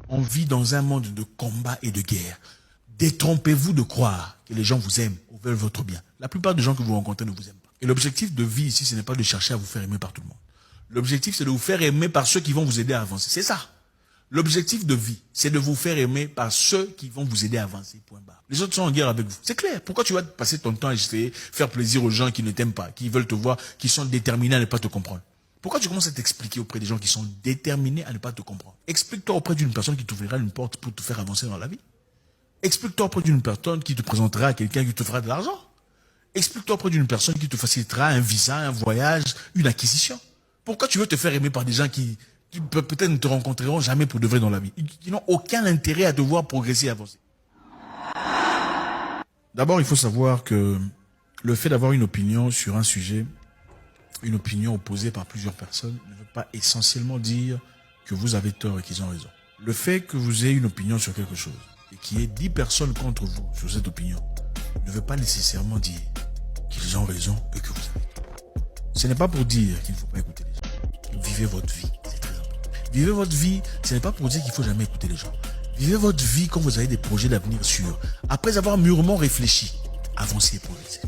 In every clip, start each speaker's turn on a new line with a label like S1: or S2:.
S1: On vit dans un monde de combat et de guerre. Détrompez-vous de croire que les gens vous aiment ou veulent votre bien. La plupart des gens que vous rencontrez ne vous aiment pas. Et l'objectif de vie ici, ce n'est pas de chercher à vous faire aimer par tout le monde. L'objectif, c'est de vous faire aimer par ceux qui vont vous aider à avancer. C'est ça. L'objectif de vie, c'est de vous faire aimer par ceux qui vont vous aider à avancer, point barre. Les autres sont en guerre avec vous. C'est clair. Pourquoi tu vas passer ton temps à essayer de faire plaisir aux gens qui ne t'aiment pas, qui veulent te voir, qui sont déterminés à ne pas te comprendre? Pourquoi tu commences à t'expliquer auprès des gens qui sont déterminés à ne pas te comprendre? Explique-toi auprès d'une personne qui t'ouvrira une porte pour te faire avancer dans la vie. Explique-toi auprès d'une personne qui te présentera à quelqu'un qui te fera de l'argent. Explique-toi auprès d'une personne qui te facilitera un visa, un voyage, une acquisition. Pourquoi tu veux te faire aimer par des gens qui peut-être ne te rencontreront jamais pour de vrai dans la vie, qui n'ont aucun intérêt à te voir progresser et avancer? D'abord, il faut savoir que le fait d'avoir une opinion sur un sujet, une opinion opposée par plusieurs personnes, ne veut pas essentiellement dire que vous avez tort et qu'ils ont raison. Le fait que vous ayez une opinion sur quelque chose et qu'il y ait 10 personnes contre vous sur cette opinion ne veut pas nécessairement dire qu'ils ont raison et que vous avez tort. Ce n'est pas pour dire qu'il ne faut pas écouter les gens. Vivez votre vie, c'est très important. Vivez votre vie, ce n'est pas pour dire qu'il ne faut jamais écouter les gens. Vivez votre vie quand vous avez des projets d'avenir sûrs. Après avoir mûrement réfléchi, avancez et progressez.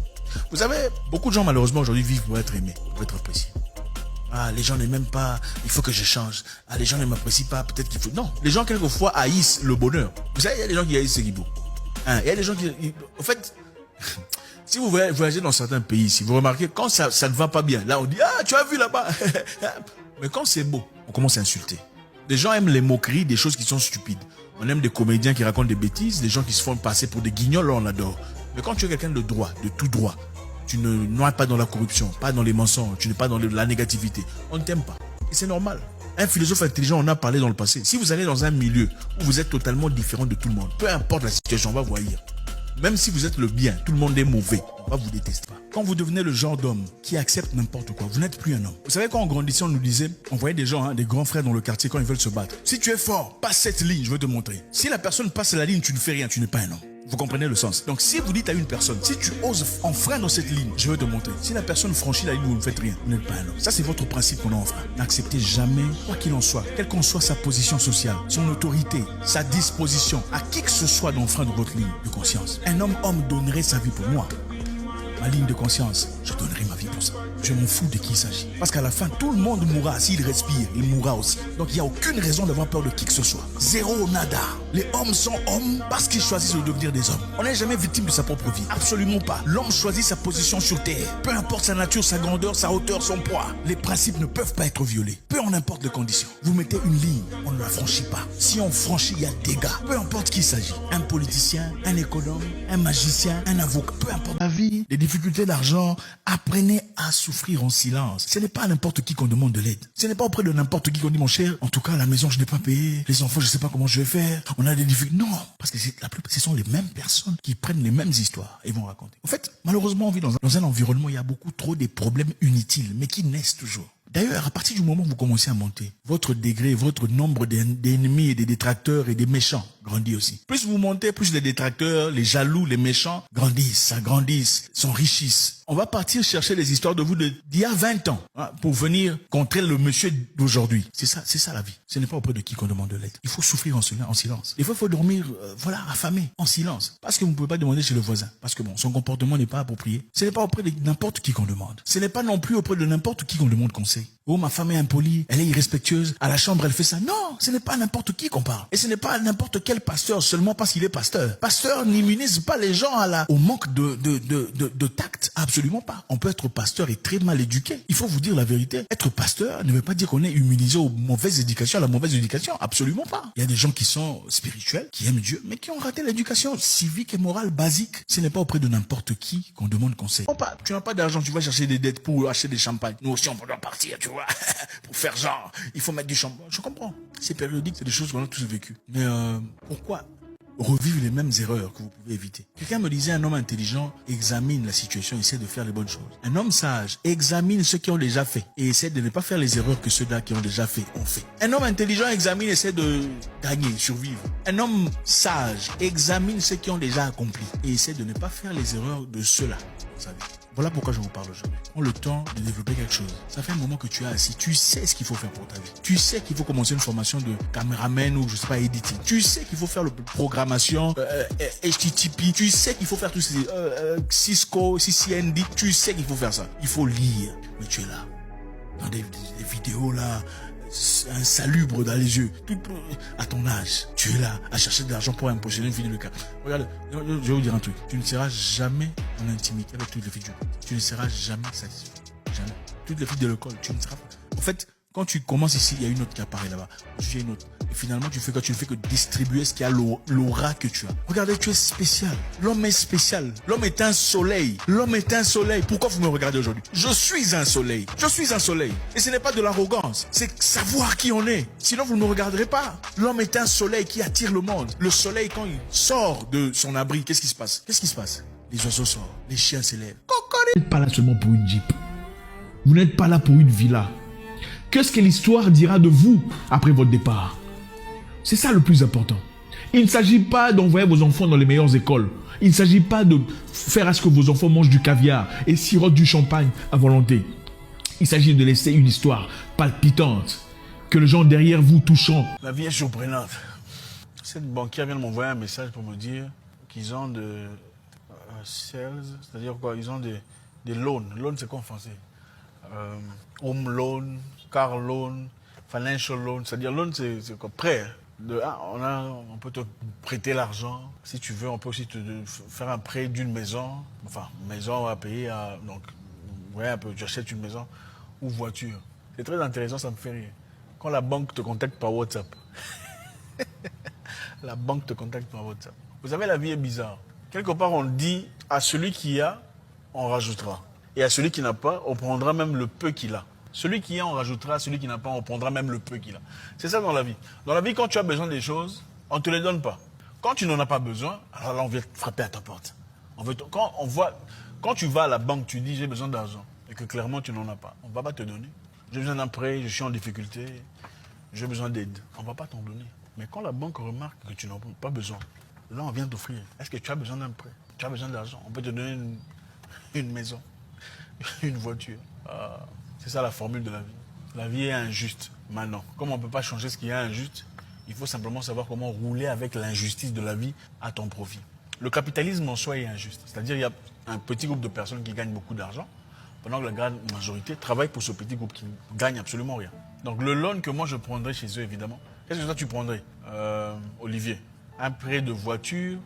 S1: Vous savez, beaucoup de gens malheureusement aujourd'hui vivent pour être aimés, pour être appréciés. Ah, les gens ne m'aiment pas, il faut que je change. Ah, les gens ne m'apprécient pas, peut-être qu'il faut... Non, les gens quelquefois haïssent le bonheur. Vous savez, il y a des gens qui haïssent ce qui beau. Il y a des gens qui... En fait, si vous voyagez dans certains pays, si vous remarquez, quand ça ne va pas bien, là on dit, ah, tu as vu là-bas. Mais quand c'est beau, on commence à insulter. Les gens aiment les moqueries, des choses qui sont stupides. On aime des comédiens qui racontent des bêtises, des gens qui se font passer pour des guignols, là on adore. Mais quand tu es quelqu'un de droit, de tout droit, tu ne noies pas dans la corruption, pas dans les mensonges, tu n'es pas dans la négativité, on ne t'aime pas. Et c'est normal. Un philosophe intelligent en a parlé dans le passé. Si vous allez dans un milieu où vous êtes totalement différent de tout le monde, peu importe la situation, on va vous haïr. Même si vous êtes le bien, tout le monde est mauvais, on va vous détester. Quand vous devenez le genre d'homme qui accepte n'importe quoi, vous n'êtes plus un homme. Vous savez, quand on grandissait, on nous disait, on voyait des gens, des grands frères dans le quartier quand ils veulent se battre. Si tu es fort, passe cette ligne, je vais te montrer. Si la personne passe la ligne, tu ne fais rien, tu n'es pas un homme. Vous comprenez le sens? Donc si vous dites à une personne, si tu oses enfreindre cette ligne, je vais te montrer. Si la personne franchit la ligne, vous ne faites rien, vous n'êtes pas un homme. Ça c'est votre principe qu'on enfreint. N'acceptez jamais, quoi qu'il en soit, quelle qu'en soit sa position sociale, son autorité, sa disposition, à qui que ce soit d'enfreindre votre ligne de conscience. Un homme donnerait sa vie pour moi. Ma ligne de conscience, je donnerai ma vie pour ça. Je m'en fous de qui il s'agit. Parce qu'à la fin, tout le monde mourra. S'il respire, il mourra aussi. Donc il n'y a aucune raison d'avoir peur de qui que ce soit. Zéro, nada. Les hommes sont hommes parce qu'ils choisissent de devenir des hommes. On n'est jamais victime de sa propre vie. Absolument pas. L'homme choisit sa position sur terre. Peu importe sa nature, sa grandeur, sa hauteur, son poids. Les principes ne peuvent pas être violés. Peu en importe les conditions. Vous mettez une ligne, on ne la franchit pas. Si on franchit, il y a des dégâts. Peu importe qui il s'agit. Un politicien, un économe, un magicien, un avocat. Peu importe la vie, les difficultés d'argent, apprenez à souffrir en silence. Ce n'est pas à n'importe qui qu'on demande de l'aide. Ce n'est pas auprès de n'importe qui qu'on dit, mon cher, en tout cas, à la maison, je n'ai pas payé. Les enfants, je ne sais pas comment je vais faire. On a des difficultés. Non, parce que ce sont les mêmes personnes qui prennent les mêmes histoires et vont raconter. En fait, malheureusement, on vit dans un environnement où il y a beaucoup trop de problèmes inutiles, mais qui naissent toujours. D'ailleurs, à partir du moment où vous commencez à monter, votre degré, votre nombre d'ennemis et des détracteurs et des méchants grandit aussi. Plus vous montez, plus les détracteurs, les jaloux, les méchants grandissent, s'agrandissent, s'enrichissent. On va partir chercher les histoires de vous d'il y a 20 ans pour venir contrer le monsieur d'aujourd'hui. C'est ça la vie. Ce n'est pas auprès de qui qu'on demande de l'aide. Il faut souffrir en silence. Des fois, il faut dormir, affamé, en silence. Parce que vous ne pouvez pas demander chez le voisin. Parce que son comportement n'est pas approprié. Ce n'est pas auprès de n'importe qui qu'on demande. Ce n'est pas non plus auprès de n'importe qui qu'on demande conseil. Oh, ma femme est impolie, elle est irrespectueuse, à la chambre elle fait ça. Non, ce n'est pas n'importe qui qu'on parle. Et ce n'est pas n'importe quel pasteur seulement parce qu'il est pasteur. Pasteur n'immunise pas les gens au manque de tact. Absolument pas. On peut être pasteur et très mal éduqué. Il faut vous dire la vérité. Être pasteur ne veut pas dire qu'on est immunisé aux mauvaises éducations, à la mauvaise éducation. Absolument pas. Il y a des gens qui sont spirituels, qui aiment Dieu, mais qui ont raté l'éducation civique et morale basique. Ce n'est pas auprès de n'importe qui qu'on demande conseil. Tu n'as pas d'argent, tu vas chercher des dettes pour acheter des champagnes. Nous aussi on peut partir, tu vois. Pour faire genre, il faut mettre du champagne. Je comprends. C'est périodique, c'est des choses qu'on a tous vécues. Mais pourquoi revivre les mêmes erreurs que vous pouvez éviter? Quelqu'un me disait, un homme intelligent examine la situation, essaie de faire les bonnes choses. Un homme sage examine ceux qui ont déjà fait et essaie de ne pas faire les erreurs que ceux-là qui ont déjà fait ont fait. Un homme intelligent examine, essaie de gagner, survivre. Un homme sage examine ceux qui ont déjà accompli et essaie de ne pas faire les erreurs de ceux-là. Vous savez. Voilà pourquoi je vous parle aujourd'hui. Prends le temps de développer quelque chose. Ça fait un moment que tu es assis. Tu sais ce qu'il faut faire pour ta vie. Tu sais qu'il faut commencer une formation de caméraman ou je sais pas, editing. Tu sais qu'il faut faire le programmation, HTTP. Tu sais qu'il faut faire tous ces Cisco, CCND. Tu sais qu'il faut faire ça. Il faut lire. Mais tu es là. Dans des vidéos là, insalubre dans les yeux, tout à ton âge, tu es là à chercher de l'argent pour imposer une vidéo de cas. Regarde, je vais vous dire un truc, tu ne seras jamais en intimité avec toutes les filles du monde. Tu ne seras jamais satisfait. Jamais. Toutes les filles de l'école, tu ne seras pas. En fait, quand tu commences ici, il y a une autre qui apparaît là-bas. Il y a une autre. Et finalement, tu ne fais que distribuer ce qui a l'aura que tu as. Regardez, tu es spécial. L'homme est spécial. L'homme est un soleil. L'homme est un soleil. Pourquoi vous me regardez aujourd'hui? Je suis un soleil. Je suis un soleil. Et ce n'est pas de l'arrogance. C'est savoir qui on est. Sinon, vous ne me regarderez pas. L'homme est un soleil qui attire le monde. Le soleil, quand il sort de son abri, qu'est-ce qui se passe? Qu'est-ce qui se passe? Les oiseaux sortent. Les chiens s'élèvent.
S2: Vous n'êtes pas là seulement pour une Jeep. Vous n'êtes pas là pour une villa. Qu'est-ce que l'histoire dira de vous après votre départ? C'est ça le plus important. Il ne s'agit pas d'envoyer vos enfants dans les meilleures écoles. Il ne s'agit pas de faire à ce que vos enfants mangent du caviar et sirotent du champagne à volonté. Il s'agit de laisser une histoire palpitante, que les gens derrière vous touchant.
S1: La vie est surprenante. Cette banquière vient de m'envoyer un message pour me dire qu'ils ont de sales, c'est-à-dire quoi? Ils ont des loans. Loan, c'est quoi en français? Home loan, car loan, financial loan. C'est-à-dire loan, c'est quoi? Prêt. On peut te prêter l'argent. Si tu veux, on peut aussi te faire un prêt d'une maison. Enfin, maison à payer. Donc, ouais, un peu, tu achètes une maison ou voiture. C'est très intéressant, ça me fait rire. Quand la banque te contacte par WhatsApp. La banque te contacte par WhatsApp. Vous savez, la vie est bizarre. Quelque part, on dit à celui qui a, on rajoutera. Et à celui qui n'a pas, on prendra même le peu qu'il a. Celui qui a, on rajoutera. Celui qui n'a pas, on prendra même le peu qu'il a. C'est ça dans la vie. Dans la vie, quand tu as besoin des choses, on ne te les donne pas. Quand tu n'en as pas besoin, alors là, on vient frapper à ta porte. Quand tu vas à la banque, tu dis j'ai besoin d'argent et que clairement tu n'en as pas, on ne va pas te donner. J'ai besoin d'un prêt, je suis en difficulté, j'ai besoin d'aide. On ne va pas t'en donner. Mais quand la banque remarque que tu n'en as pas besoin, là, on vient t'offrir. Est-ce que tu as besoin d'un prêt? Tu as besoin d'argent? On peut te donner une maison, une voiture. C'est ça la formule de la vie. La vie est injuste maintenant. Comme on ne peut pas changer ce qui est injuste, il faut simplement savoir comment rouler avec l'injustice de la vie à ton profit. Le capitalisme en soi est injuste. C'est-à-dire qu'il y a un petit groupe de personnes qui gagnent beaucoup d'argent, pendant que la grande majorité travaille pour ce petit groupe qui ne gagne absolument rien. Donc le loan que moi je prendrais chez eux, évidemment, qu'est-ce que toi tu prendrais, Olivier? Un prêt de voiture,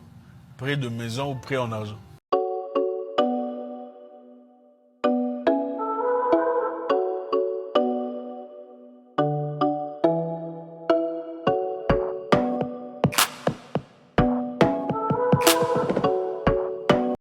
S1: prêt de maison ou prêt en argent?